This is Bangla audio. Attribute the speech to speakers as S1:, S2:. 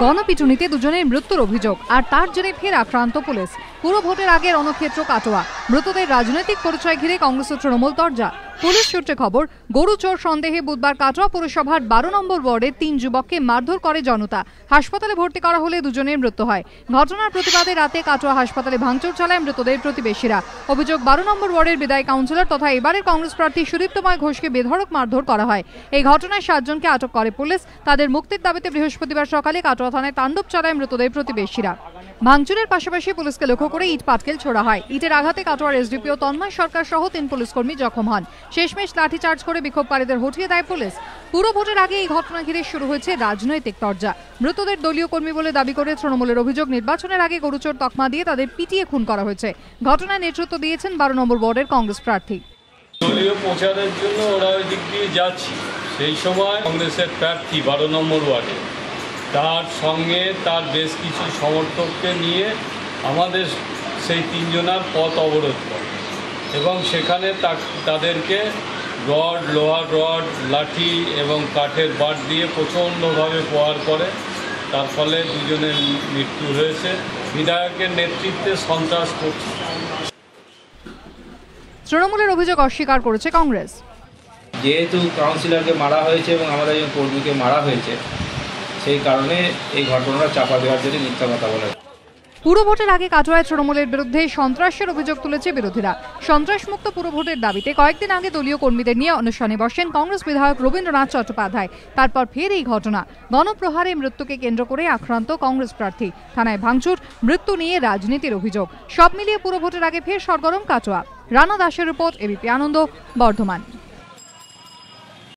S1: গণপিটুনিতে দুজনের মৃত্যুর অভিযোগ আর তার জেরে ফের আক্রান্ত পুলিশ। পুরো ভোটের আগে রণক্ষেত্র কাটোয়া। মৃতদের রাজনৈতিক পরিচয় ঘিরে কংগ্রেস ও তৃণমূল তরজা। পুলিশ সূত্রে খবর, গরু চোর সন্দেহে বুধবার কাটোয়া পুরসভার 12 নম্বর ওয়ার্ডের 3 যুবককে মারধর করে জনতা। হাসপাতালে ভর্তি করা হলে দুজনের মৃত্যু হয়। ঘটনার প্রতিবাদে রাতে কাটোয়া হাসপাতালে ভাঙচুর চালায় মৃতদের প্রতিবেশীরা। অভিযোগ, 12 নম্বর ওয়ার্ডের বিদায়ী কাউন্সিলর তথা এবারের কংগ্রেস প্রার্থী সুদীপ্তময় ঘোষকে বেধড়ক মারধর করা হয়। এই ঘটনায় 7 জনকে আটক করে পুলিশ। তাদের মুক্তির দাবিতে বৃহস্পতিবার সকালে কাটোয়া থানায় তাণ্ডব চালায় মৃতদের প্রতিবেশীরা। ভাঙচুরের পাশাপাশি পুলিশকে লক্ষ্য করে ইট পাটকেল ছোড়া হয়। ইটের আঘাতে কাটোয়ার এসডিপিও তন্ময় সরকার সহ 3 পুলিশকর্মী জখম হন। শেষমেশ লাঠিচার্জ করে বিক্ষোভকারীদের হটিয়ে দেয় পুলিশ। পুরো ভোটের আগে এই ঘটনা ঘিরে শুরু হয়েছে রাজনৈতিক তরজা। মৃতদের দলীয় কর্মী বলে দাবি করে তৃণমূলের অভিযোগ, নির্বাচনের আগে গরুচোর তকমা দিয়ে তাদের পিটিয়ে খুন করা হয়েছে। ঘটনায় নেতৃত্ব দিয়েছেন 12 নম্বর ওয়ার্ডের কংগ্রেস প্রার্থী।
S2: দলীয় প্রচারের জন্য ওরা ওই দিক দিয়ে যাচ্ছে, সেই সময় কংগ্রেসের প্রার্থী 12 নম্বর ওয়ার্ডে তার সঙ্গে তার বেশ কিছু সমর্থককে নিয়ে আমাদের সেই 3 জনার পথ অবরোধ করে এবং সেখানে তাদেরকে রড, লোহার রড, লাঠি এবং কাঠের বাট দিয়ে প্রচণ্ডভাবে প্রহার করে। তার ফলে 2 জনের মৃত্যু হয়েছে। বিধায়কের নেতৃত্বে সন্ত্রাস করছে।
S1: তৃণমূলের অভিযোগ অস্বীকার করেছে কংগ্রেস।
S3: যেহেতু কাউন্সিলরকে মারা হয়েছে এবং আমাদের একজন কর্মীকে মারা হয়েছে, সেই কারণে এই ঘটনাটা চাপা দেওয়ার জন্য মিথ্যা কথা বলা।
S1: পুরো ভোটের আগে কাটোয়ায় তৃণমূলের বিরুদ্ধে সন্ত্রাসের অভিযোগ তুলেছে বিরোধীরা। সন্ত্রাসমুক্ত পুরো ভোটের দাবিতে কয়েকদিন আগে দলীয় কর্মীদের নিয়ে অনুষ্ঠানে বসেন কংগ্রেস বিধায়ক রবীন্দ্রনাথ চট্টোপাধ্যায়। তারপর ফের এই ঘটনা। গণপ্রহারে মৃত্যুকে কেন্দ্র করে আক্রান্ত কংগ্রেস প্রার্থী। থানায় ভাঙচুর, মৃত্যু নিয়ে রাজনীতির অভিযোগ। সব মিলিয়ে পুরো ভোটের আগে ফের সরগরম কাটোয়া। রানা দাসের রিপোর্ট, এবিপি আনন্দ, বর্ধমান।